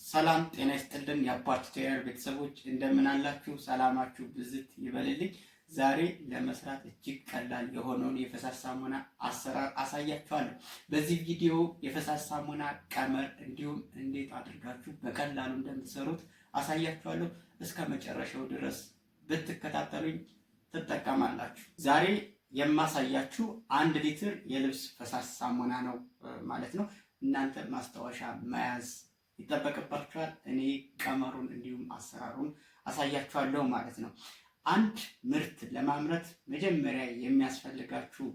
ሰላም ጤና ይስጥልን የአፓርቲቴር ቤተሰቦች እንደምን አላችሁ? ሰላማችሁ ብዝት ይበልልኝ። ዛሬ ለመስራት እጅግ ቀላል የሆነውን የፈሳሽ ሳሙና አሰራር አሳያችኋለሁ። በዚህ ቪዲዮ የፈሳሽ ሳሙና ቀመር እንዲሁም እንዴት አድርጋችሁ በቀላሉ እንደምትሰሩት አሳያችኋለሁ። እስከ መጨረሻው ድረስ ብትከታተሉኝ ትጠቀማላችሁ። ዛሬ የማሳያችሁ 1 ሊትር የልብስ ፈሳሽ ሳሙና ነው ማለት ነው። እናንተ ማስታወሻ መያዝ ይጠበቅባችኋል። እኔ ቀመሩን እንዲሁም አሰራሩን አሳያችኋለሁ ማለት ነው። አንድ ምርት ለማምረት መጀመሪያ የሚያስፈልጋችሁ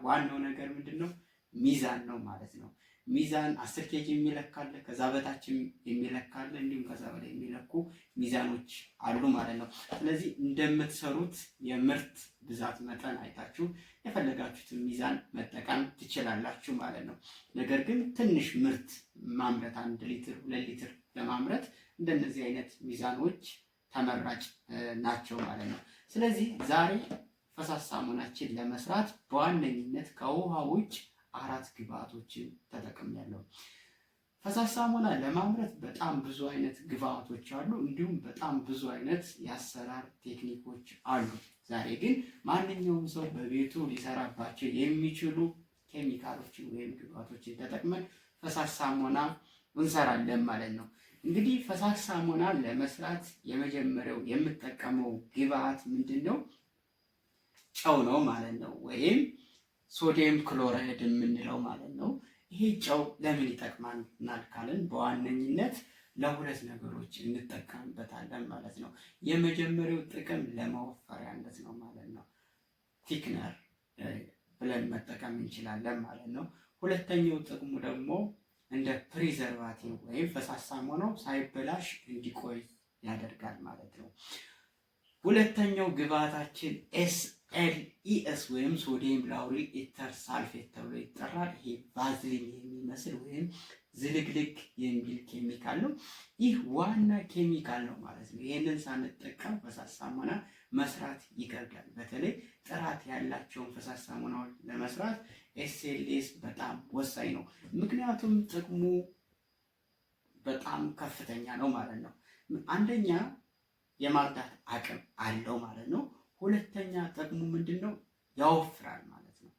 ዋናው ነገር ምንድነው? ሚዛን ነው ማለት ነው። ሚዛን 10 ኬጂ የሚለካለ፣ ከዛ በታችም የሚለካለ፣ እንዲሁም ከዛ በላይ የሚለኩ ሚዛኖች አሉ ማለት ነው። ስለዚህ እንደምትሰሩት የምርት ብዛት መጠን አይታችሁ የፈለጋችሁትን ሚዛን መጠቀም ትችላላችሁ ማለት ነው። ነገር ግን ትንሽ ምርት ማምረት 1 ሊትር 2 ሊትር ለማምረት እንደነዚህ አይነት ሚዛኖች ተመራጭ ናቸው ማለት ነው። ስለዚህ ዛሬ ፈሳሽ ሳሙናችን ለመስራት በዋነኝነት ከውሃ ውጭ 4 ግብአቶችን ተጠቅሜያለሁ። ፈሳሽ ሳሙና ለማምረት በጣም ብዙ አይነት ግብአቶች አሉ፣ እንዲሁም በጣም ብዙ አይነት የአሰራር ቴክኒኮች አሉ። ዛሬ ግን ማንኛውም ሰው በቤቱ ሊሰራባቸው የሚችሉ ኬሚካሎችን ወይም ግብአቶችን ተጠቅመን ፈሳሽ ሳሙና እንሰራለን ማለት ነው። እንግዲህ ፈሳሽ ሳሙና ለመስራት የመጀመሪያው የምጠቀመው ግብአት ምንድነው? ጨው ነው ማለት ነው፣ ወይም ሶዲየም ክሎራይድ የምንለው ማለት ነው። ይሄ ጨው ለምን ይጠቅማናል ካልን በዋነኝነት ለሁለት ነገሮች እንጠቀምበታለን ማለት ነው። የመጀመሪያው ጥቅም ለማወፈሪያነት ነው ማለት ነው። ቲክነር ብለን መጠቀም እንችላለን ማለት ነው። ሁለተኛው ጥቅሙ ደግሞ እንደ ፕሪዘርቫቲቭ ወይም ፈሳሽ ሳሙናው ሳይበላሽ እንዲቆይ ያደርጋል ማለት ነው። ሁለተኛው ግብአታችን SLES ወይም ሶዲየም ላውሪክ ኢተር ሳልፌት ተብሎ ይጠራል። ይሄ ቫዝሊን የሚመስል ወይም ዝልግልግ የሚል ኬሚካል ነው። ይህ ዋና ኬሚካል ነው ማለት ነው። ይሄንን ሳንጠቀም ፈሳሽ ሳሙና መስራት ይከብዳል። በተለይ ጥራት ያላቸውን ፈሳሽ ሳሙናዎች ለመስራት SLES በጣም ወሳኝ ነው። ምክንያቱም ጥቅሙ በጣም ከፍተኛ ነው ማለት ነው። አንደኛ የማጽዳት አቅም አለው ማለት ነው። ሁለተኛ ጥቅሙ ምንድነው? ያወፍራል ማለት ነው።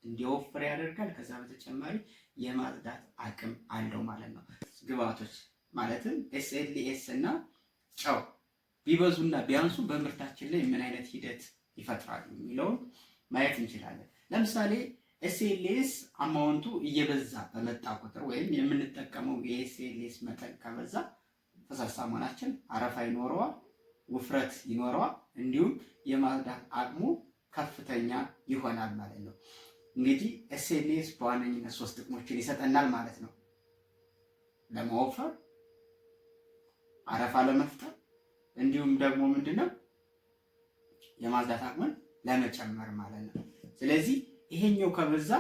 እንዲወፍር ያደርጋል። ከዛ በተጨማሪ የማጽዳት አቅም አለው ማለት ነው። ግብአቶች ማለትም SLES እና ጨው ቢበዙና ቢያንሱ በምርታችን ላይ ምን አይነት ሂደት ይፈጥራሉ የሚለውን ማየት እንችላለን። ለምሳሌ SLES አማውንቱ እየበዛ በመጣ ቁጥር ወይም የምንጠቀመው የSLES መጠን ከበዛ ፈሳሽ ሳሙናችን አረፋ ይኖረዋል፣ ውፍረት ይኖረዋል፣ እንዲሁም የማጽዳት አቅሙ ከፍተኛ ይሆናል ማለት ነው። እንግዲህ SLES በዋነኝነት 3 ጥቅሞችን ይሰጠናል ማለት ነው። ለማወፈር፣ አረፋ ለመፍጠር፣ እንዲሁም ደግሞ ምንድነው የማጽዳት አቅምን ለመጨመር ማለት ነው። ስለዚህ ይሄኛው ከበዛ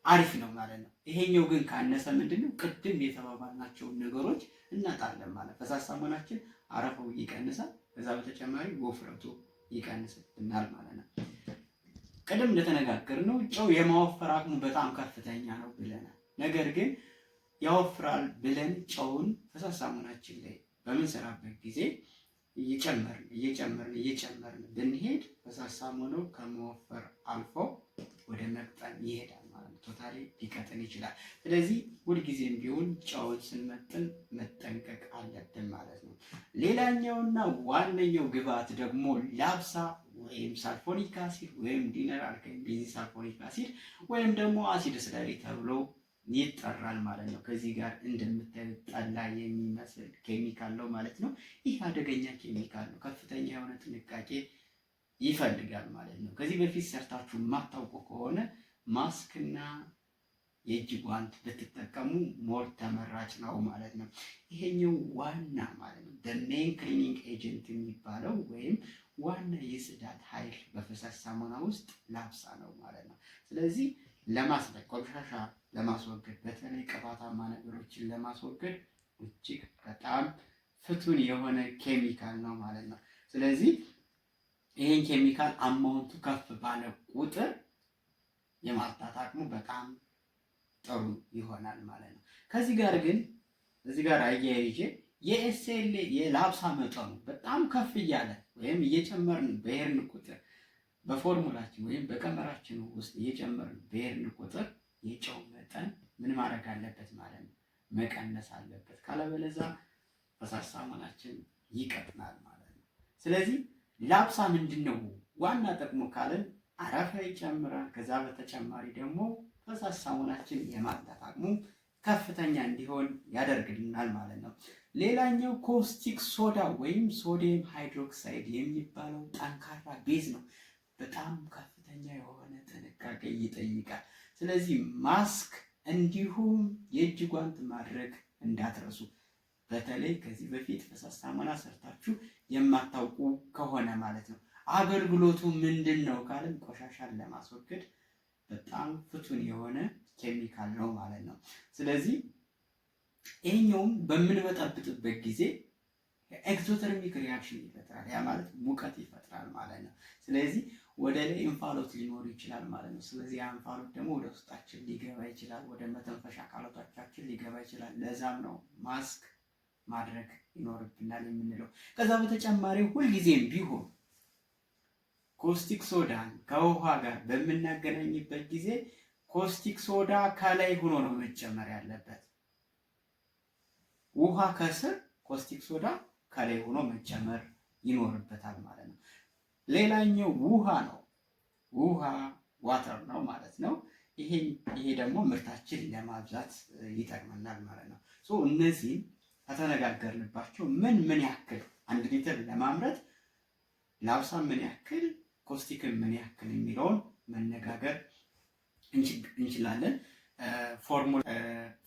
አሪፍ ነው ማለት ነው። ይሄኛው ግን ካነሰ ምንድነው ቅድም የተባባልናቸውን ነገሮች እናጣለን ማለት። ፈሳሽ ሳሙናችን አረፋው ይቀንሳል፣ ከዛ በተጨማሪ ወፍረቱ ይቀንስልናል ማለት ነው። ቅድም እንደተነጋገርነው ጨው የማወፈር አቅሙ በጣም ከፍተኛ ነው ብለናል። ነገር ግን ያወፍራል ብለን ጨውን ፈሳሽ ሳሙናችን ላይ በምንሰራበት ጊዜ እየጨመርን ብንሄድ ፈሳሽ ሳሙናው ከመወፈር አልፎ ወደ መቅጠን ይሄዳል ማለት ነው። ቶታሊ ሊቀጥን ይችላል። ስለዚህ ሁልጊዜም ቢሆን ጨውን ስንመጥን መጠንቀቅ አለብን ማለት ነው። ሌላኛውና ዋነኛው ግብአት ደግሞ ላብሳ ወይም ሳልፎኒክ አሲድ ወይም ዲነር አልካይል ቤንዚል ሳልፎኒክ አሲድ ወይም ደግሞ አሲድ ስለሪ ተብሎ ይጠራል ማለት ነው። ከዚህ ጋር እንደምታዩት ጠላ የሚመስል ኬሚካል ነው ማለት ነው። ይህ አደገኛ ኬሚካል ነው። ከፍተኛ የሆነ ጥንቃቄ ይፈልጋል ማለት ነው። ከዚህ በፊት ሰርታችሁ የማታውቁ ከሆነ ማስክና የእጅ ጓንት ብትጠቀሙ ሞር ተመራጭ ነው ማለት ነው። ይሄኛው ዋና ማለት ነው በሜን ክሊኒንግ ኤጀንት የሚባለው ወይም ዋና የጽዳት ኃይል በፈሳሽ ሳሙና ውስጥ ላብሳ ነው ማለት ነው። ስለዚህ ለማስለቅ ቆሻሻ ለማስወገድ በተለይ ቅባታማ ነገሮችን ለማስወገድ እጅግ በጣም ፍቱን የሆነ ኬሚካል ነው ማለት ነው። ስለዚህ ይሄን ኬሚካል አማውንቱ ከፍ ባለ ቁጥር የማጽዳት አቅሙ በጣም ጥሩ ይሆናል ማለት ነው። ከዚህ ጋር ግን እዚህ ጋር አያይዤ የኤስኤል የላብሳ መጠኑ በጣም ከፍ እያለ ወይም እየጨመርን በሄድን ቁጥር በፎርሙላችን ወይም በቀመራችን ውስጥ እየጨመርን በሄድን ቁጥር የጨው መጠን ምን ማድረግ አለበት ማለት ነው? መቀነስ አለበት። ካለበለዚያ ፈሳሽ ሳሙናችን ይቀጥናል ማለት ነው። ስለዚህ ላብሳ ምንድነው ዋና ጥቅሙ ካለን አረፋ ይጨምራል። ከዛ በተጨማሪ ደግሞ ፈሳሽ ሳሙናችን የማጽዳት አቅሙ ከፍተኛ እንዲሆን ያደርግልናል ማለት ነው። ሌላኛው ኮስቲክ ሶዳ ወይም ሶዲየም ሃይድሮክሳይድ የሚባለው ጠንካራ ቤዝ ነው። በጣም ከፍተኛ የሆነ ጥንቃቄ ይጠይቃል። ስለዚህ ማስክ እንዲሁም የእጅ ጓንት ማድረግ እንዳትረሱ። በተለይ ከዚህ በፊት ፈሳሽ ሳሙና ሰርታችሁ የማታውቁ ከሆነ ማለት ነው። አገልግሎቱ ምንድን ነው ካልን ቆሻሻን ለማስወገድ በጣም ፍቱን የሆነ ኬሚካል ነው ማለት ነው። ስለዚህ ይሄኛውም በምንበጠብጥበት ጊዜ ኤክዞተርሚክ ሪያክሽን ይፈጥራል። ያ ማለት ሙቀት ይፈጥራል ማለት ነው። ስለዚህ ወደ ላይ እንፋሎት ሊኖር ይችላል ማለት ነው። ስለዚህ ያ እንፋሎት ደግሞ ወደ ውስጣችን ሊገባ ይችላል፣ ወደ መተንፈሻ አካላቶቻችን ሊገባ ይችላል። ለዛም ነው ማስክ ማድረግ ይኖርብናል የምንለው። ከዛ በተጨማሪ ሁልጊዜም ቢሆን ኮስቲክ ሶዳን ከውሃ ጋር በምናገናኝበት ጊዜ ኮስቲክ ሶዳ ከላይ ሆኖ ነው መጨመር ያለበት። ውሃ ከስር ኮስቲክ ሶዳ ከላይ ሆኖ መጨመር ይኖርበታል ማለት ነው። ሌላኛው ውሃ ነው። ውሃ ዋተር ነው ማለት ነው። ይሄ ደግሞ ምርታችን ለማብዛት ይጠቅመናል ማለት ነው። እነዚህ ከተነጋገርንባቸው ምን ያክል 1 ሊትር ለማምረት ላብሳ ምን ያክል ኮስቲክን ምን ያክል የሚለውን መነጋገር እንችላለን።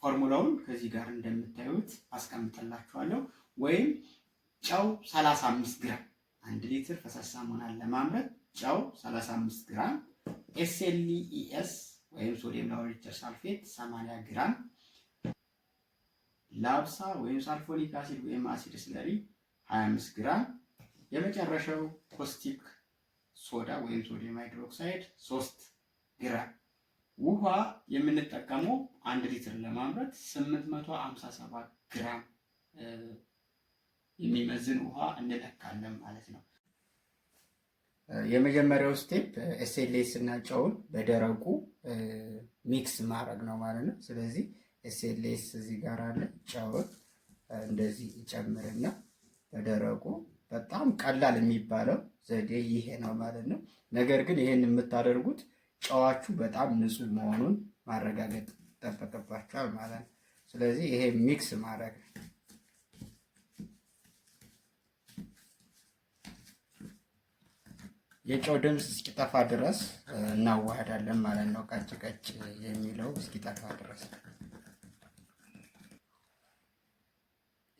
ፎርሙላውን ከዚህ ጋር እንደምታዩት አስቀምጥላችኋለሁ። ወይም ጨው 35 ግራም 1 ሊትር ፈሳሽ ሳሙናን ለማምረት ጨው 35 ግራም፣ ኤስኤልኢኤስ ወይም ሶዲየም ላውሬተር ሳልፌት 80 ግራም፣ ላብሳ ወይም ሳልፎሊክ አሲድ ወይም አሲድ ስለሪ 25 ግራም፣ የመጨረሻው ኮስቲክ ሶዳ ወይም ሶዲየም ሃይድሮክሳይድ 3 ግራም። ውሃ የምንጠቀመው 1 ሊትር ለማምረት 857 ግራም የሚመዝን ውሃ እንጠቃለን ማለት ነው። የመጀመሪያው ስቴፕ ኤስኤልኤስ እና ጨውን በደረቁ ሚክስ ማድረግ ነው ማለት ነው። ስለዚህ ኤስኤልኤስ እዚህ ጋር አለ። ጨውን እንደዚህ ይጨምርና በደረቁ በጣም ቀላል የሚባለው ዘዴ ይሄ ነው ማለት ነው። ነገር ግን ይሄን የምታደርጉት ጨዋችሁ በጣም ንጹህ መሆኑን ማረጋገጥ ይጠበቅባችኋል ማለት ነው። ስለዚህ ይሄ ሚክስ ማድረግ የጨው ድምፅ እስኪጠፋ ድረስ እናዋህዳለን ማለት ነው። ቀጭ ቀጭ የሚለው እስኪጠፋ ድረስ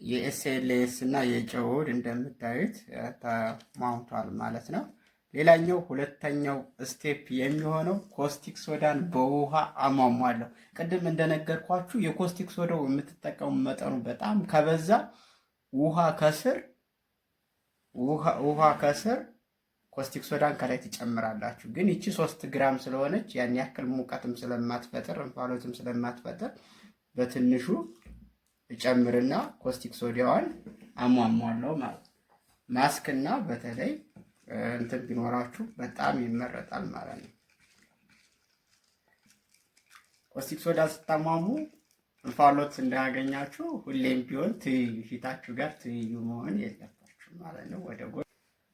የኤስኤልኤስ እና የጨው ውህድ እንደምታዩት ተሟምቷል ማለት ነው። ሌላኛው ሁለተኛው ስቴፕ የሚሆነው ኮስቲክ ሶዳን በውሃ አሟሟለሁ። ቅድም እንደነገርኳችሁ የኮስቲክ ሶዳው የምትጠቀሙ መጠኑ በጣም ከበዛ ውሃ ከስር ኮስቲክ ሶዳን ከላይ ትጨምራላችሁ። ግን ይቺ 3 ግራም ስለሆነች ያን ያክል ሙቀትም ስለማትፈጥር እንፋሎትም ስለማትፈጥር በትንሹ እጨምርና ኮስቲክ ሶዳዋን አሟሟለሁ ማለት ነው። ማስክና በተለይ እንትን ቢኖራችሁ በጣም ይመረጣል ማለት ነው። ኮስቲክ ሶዳ ስታሟሙ እንፋሎት እንዳያገኛችሁ ሁሌም ቢሆን ፊታችሁ ጋር ትይዩ መሆን የለባችሁ ማለት ነው። ወደ ጎን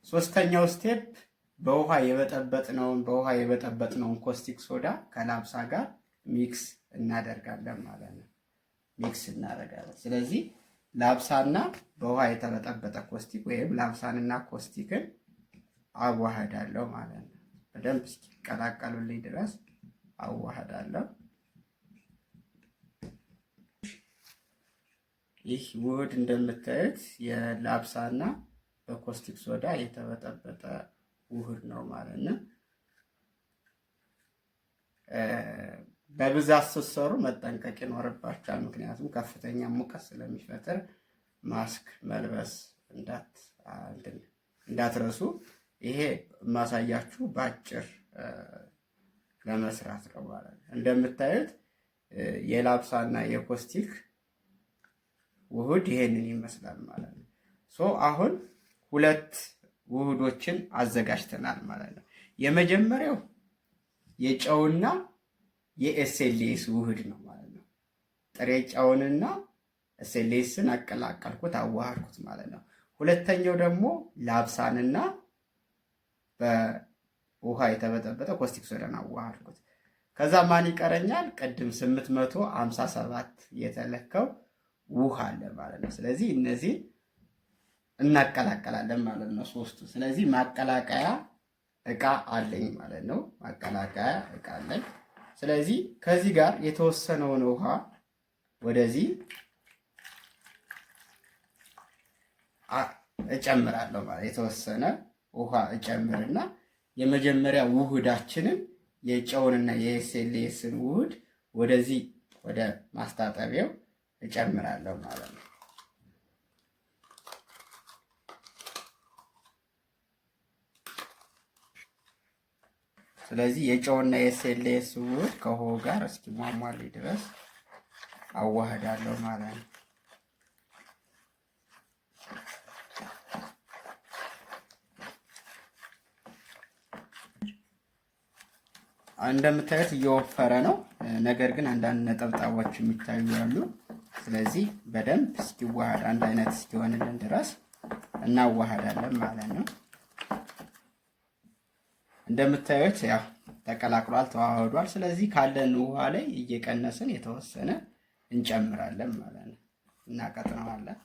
ሶስተኛው ስቴፕ በውሃ የበጠበጥነውን ኮስቲክ ሶዳ ከላብሳ ጋር ሚክስ እናደርጋለን ማለት ነው። ሚክስ እናደርጋለን። ስለዚህ ላብሳና በውሃ የተበጠበጠ ኮስቲክ ወይም ላብሳንና ኮስቲክን አዋህዳለሁ ማለት ነው። በደንብ እስኪቀላቀሉልኝ ድረስ አዋህዳለሁ። ይህ ውህድ እንደምታዩት የላብሳና በኮስቲክ ሶዳ የተበጠበጠ ውህድ ነው ማለት ነው። በብዛት ስትሰሩ መጠንቀቅ ይኖርባችኋል። ምክንያቱም ከፍተኛ ሙቀት ስለሚፈጥር ማስክ መልበስ እንዳትረሱ። ይሄ ማሳያችሁ በአጭር ለመስራት ነው ማለት ነው። እንደምታዩት የላብሳና የኮስቲክ ውህድ ይሄንን ይመስላል ማለት ነው። አሁን ሁለት ውህዶችን አዘጋጅተናል ማለት ነው። የመጀመሪያው የጨውና የኤስኤልኤስ ውህድ ነው ማለት ነው። ጥሬ ጨውንና ኤስኤልኤስን አቀላቀልኩት፣ አዋሃድኩት ማለት ነው። ሁለተኛው ደግሞ ላብሳንና በውሃ የተበጠበጠ ኮስቲክ ሶዳን አዋሃድኩት። ከዛ ማን ይቀረኛል? ቅድም 857 የተለካው ውሃ አለ ማለት ነው። ስለዚህ እነዚህ እናቀላቀላለን ማለት ነው ሶስቱ። ስለዚህ ማቀላቀያ እቃ አለኝ ማለት ነው። ማቀላቀያ እቃ አለኝ። ስለዚህ ከዚህ ጋር የተወሰነውን ውሃ ወደዚህ እጨምራለሁ ማለት የተወሰነ ውሃ እጨምርና የመጀመሪያ ውህዳችንን የጨውንና የኤስኤልኤስን ውህድ ወደዚህ ወደ ማስታጠቢያው እጨምራለሁ ማለት ነው። ስለዚህ የጨውና የኤስኤልኤስ ውህድ ከውሃው ጋር እስኪሟሟልኝ ድረስ አዋህዳለሁ ማለት ነው። እንደምታዩት እየወፈረ ነው። ነገር ግን አንዳንድ ነጠብጣቦች የሚታዩ ያሉ። ስለዚህ በደንብ እስኪዋሃድ አንድ አይነት እስኪሆንልን ድረስ እናዋሃዳለን ማለት ነው። እንደምታዩት ያው ተቀላቅሏል፣ ተዋህዷል። ስለዚህ ካለን ውሃ ላይ እየቀነስን የተወሰነ እንጨምራለን ማለት ነው። እናቀጥነዋለን።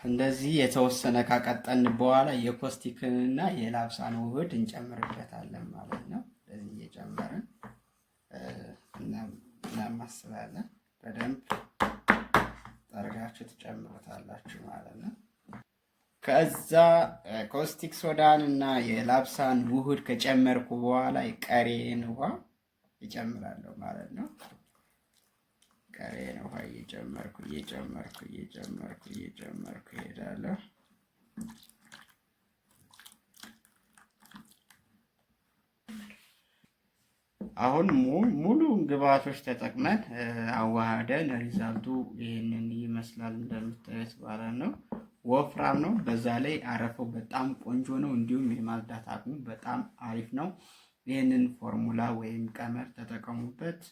እንደዚህ የተወሰነ ካቀጠን በኋላ የኮስቲክንና የላብሳን ውህድ እንጨምርበታለን ማለት ነው። እንደዚህ እየጨመርን እናማስላለን። በደንብ ጠርጋችሁ ትጨምሩታላችሁ ማለት ነው። ከዛ ኮስቲክ ሶዳን እና የላብሳን ውህድ ከጨመርኩ በኋላ ቀሪን ውሃ እጨምራለሁ ማለት ነው። ቀሪን ውሃ እየጨመርኩ እሄዳለሁ። አሁን ሙሉ ግብአቶች ተጠቅመን አዋሃደን ሪዛልቱ ይህንን ይመስላል እንደምታዩት ማለት ነው። ወፍራም ነው። በዛ ላይ አረፈው በጣም ቆንጆ ነው። እንዲሁም የማጽዳት አቅሙ በጣም አሪፍ ነው። ይህንን ፎርሙላ ወይም ቀመር ተጠቀሙበት።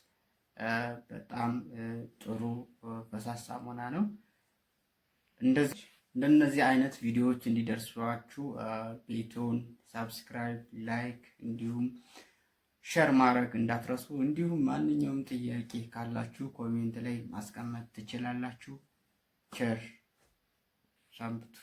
በጣም ጥሩ ፈሳሽ ሳሙና ነው። እንደነዚህ አይነት ቪዲዮዎች እንዲደርሷችሁ ቤቱን ሳብስክራይብ፣ ላይክ እንዲሁም ሸር ማድረግ እንዳትረሱ። እንዲሁም ማንኛውም ጥያቄ ካላችሁ ኮሜንት ላይ ማስቀመጥ ትችላላችሁ። ቸር ሰንብቱ።